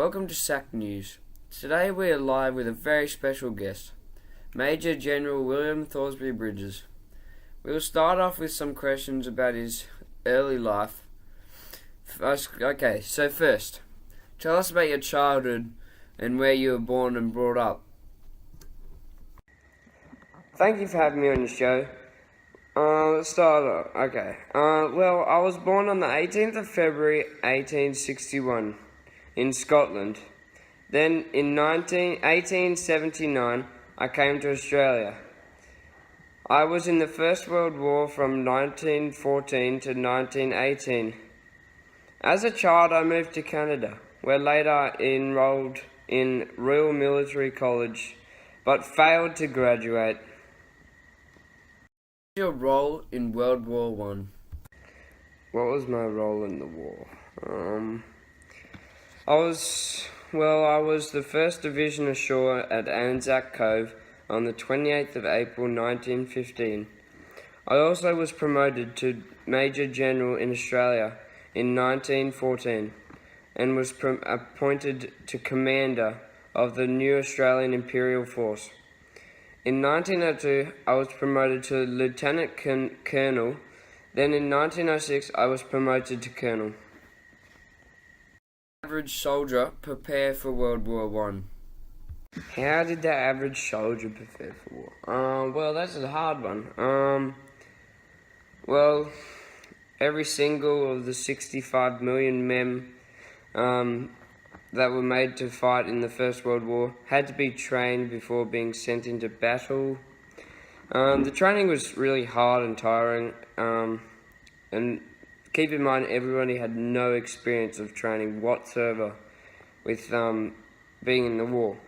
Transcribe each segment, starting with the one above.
Welcome to SAC News. Today we are live with a very special guest, Major General William Thoresby Bridges. We will start off with some questions about his early life. First, tell us about your childhood and where you were born and brought up. Thank you for having me on your show. Let's start off. I was born on the 18th of February 1861 in Scotland. Then in 1879 I came to Australia. I was in the First World War from 1914 to 1918. As a child I moved to Canada, where later I enrolled in Royal Military College, but failed to graduate. Your role in World War I? What was my role in the war? I was the 1st Division ashore at Anzac Cove on the 28th of April 1915. I also was promoted to Major General in Australia in 1914 and was appointed to Commander of the new Australian Imperial Force. In 1902, I was promoted to Lieutenant Colonel. Then in 1906, I was promoted to Colonel. Average soldier prepare for World War I? How did the average soldier prepare for war? That's a hard one. Every single of the 65 million men that were made to fight in the First World War had to be trained before being sent into battle. The training was really hard and tiring, and keep in mind everybody had no experience of training whatsoever with being in the war.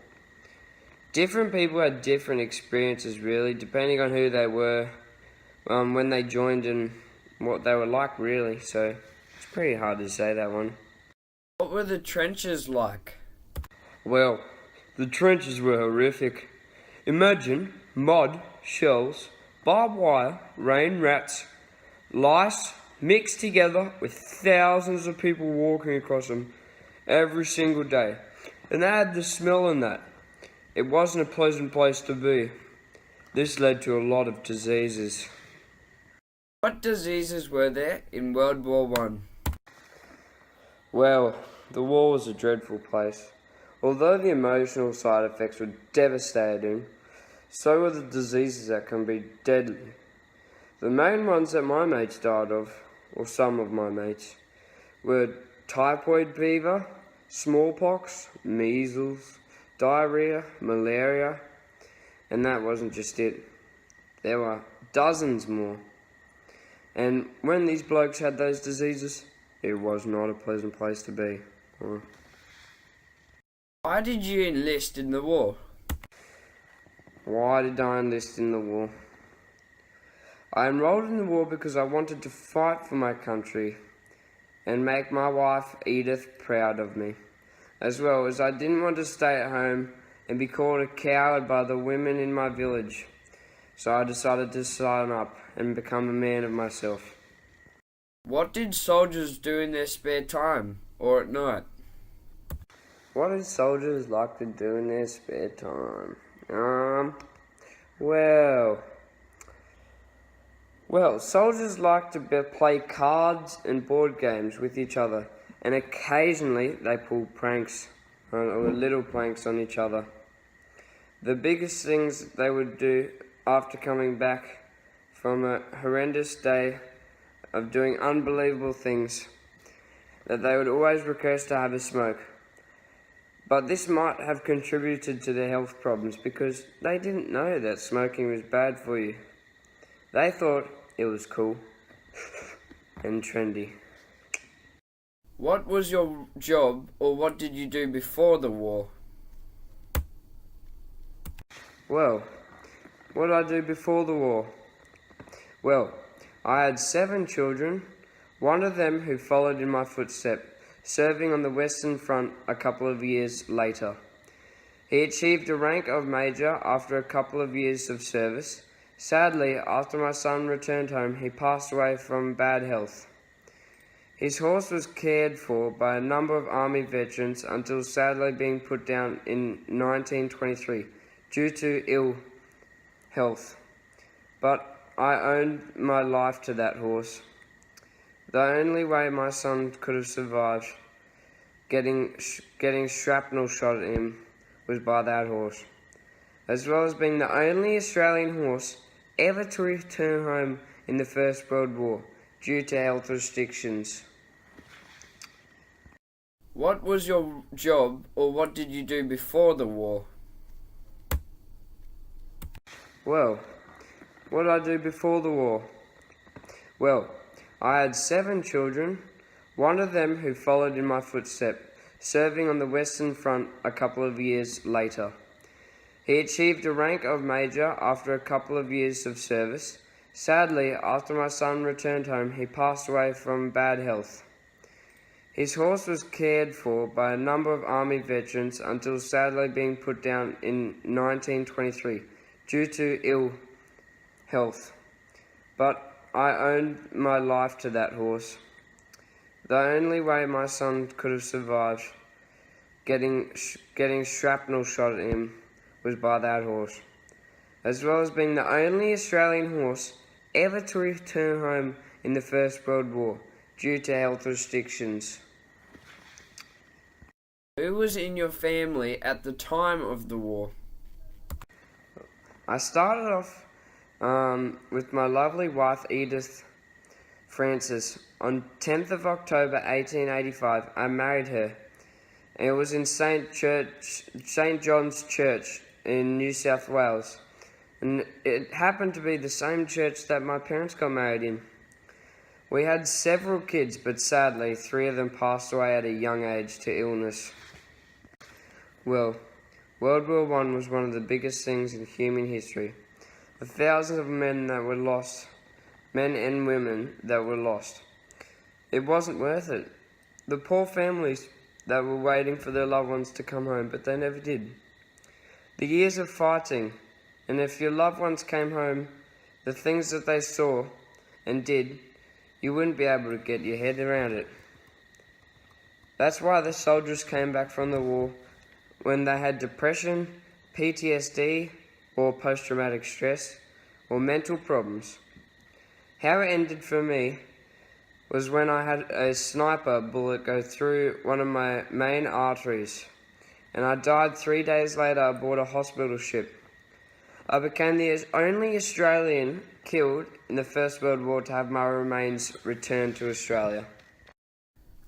Different people had different experiences really, depending on who they were, when they joined and what they were like really, so it's pretty hard to say that one. What were the trenches like? Well, the trenches were horrific. Imagine mud, shells, barbed wire, rain rats, lice mixed together with thousands of people walking across them every single day. And they had the smell in that. It wasn't a pleasant place to be. This led to a lot of diseases. What diseases were there in World War I? Well, the war was a dreadful place. Although the emotional side effects were devastating, so were the diseases that can be deadly. The main ones that my mates died of, or some of my mates, were typhoid fever, smallpox, measles, diarrhea, malaria, and that wasn't just it. There were dozens more. And when these blokes had those diseases, it was not a pleasant place to be. Why did you enlist in the war? Why did I enlist in the war? I enrolled in the war because I wanted to fight for my country and make my wife Edith proud of me, as well as I didn't want to stay at home and be called a coward by the women in my village. So I decided to sign up and become a man of myself. What did soldiers do in their spare time or at night? What did soldiers like to do in their spare time? Soldiers like to play cards and board games with each other, and occasionally they pull pranks, or little pranks on each other. The biggest things they would do after coming back from a horrendous day of doing unbelievable things, that they would always request to have a smoke. But this might have contributed to their health problems because they didn't know that smoking was bad for you. They thought it was cool and trendy. What was your job, or what did you do before the war? Well, what did I do before the war? Well, I had 7 children, one of them who followed in my footsteps, serving on the Western Front a couple of years later. He achieved a rank of major after a couple of years of service. Sadly, after my son returned home, he passed away from bad health. His horse was cared for by a number of Army veterans until sadly being put down in 1923 due to ill health. But I owed my life to that horse. The only way my son could have survived getting shrapnel shot at him was by that horse, as well as being the only Australian horse ever to return home in the First World War due to health restrictions. What was your job, or what did you do before the war? Well, what did I do before the war? Well, I had 7 children, one of them who followed in my footsteps, serving on the Western Front a couple of years later. He achieved the rank of Major after a couple of years of service. Sadly, after my son returned home, he passed away from bad health. His horse was cared for by a number of Army veterans until sadly being put down in 1923 due to ill health. But I owed my life to that horse. The only way my son could have survived getting shrapnel shot at him was by that horse, as well as being the only Australian horse ever to return home in the First World War due to health restrictions. Who was in your family at the time of the war? I started off with my lovely wife Edith Francis. On 10th of October 1885, I married her. It was in St. John's Church in New South Wales. And it happened to be the same church that my parents got married in. We had several kids, but sadly, 3 of them passed away at a young age to illness. Well, World War I was one of the biggest things in human history. The thousands of men that were lost, men and women that were lost. It wasn't worth it. The poor families that were waiting for their loved ones to come home, but they never did. The years of fighting, and if your loved ones came home, the things that they saw and did, you wouldn't be able to get your head around it. That's why the soldiers came back from the war when they had depression, PTSD, or post-traumatic stress, or mental problems. How it ended for me was when I had a sniper bullet go through one of my main arteries, and I died 3 days later aboard a hospital ship. I became the only Australian killed in the First World War to have my remains returned to Australia.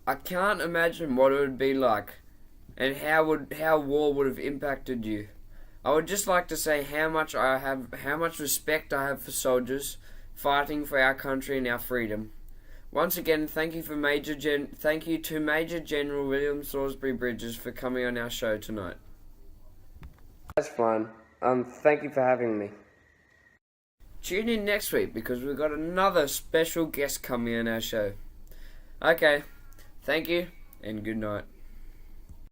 I can't imagine what it would be like, and how war would have impacted you. I would just like to say how much respect I have for soldiers fighting for our country and our freedom. Once again, thank you to Major General William Thoresby Bridges for coming on our show tonight. That's fine. Thank you for having me. Tune in next week because we've got another special guest coming on our show. Okay, thank you and good night.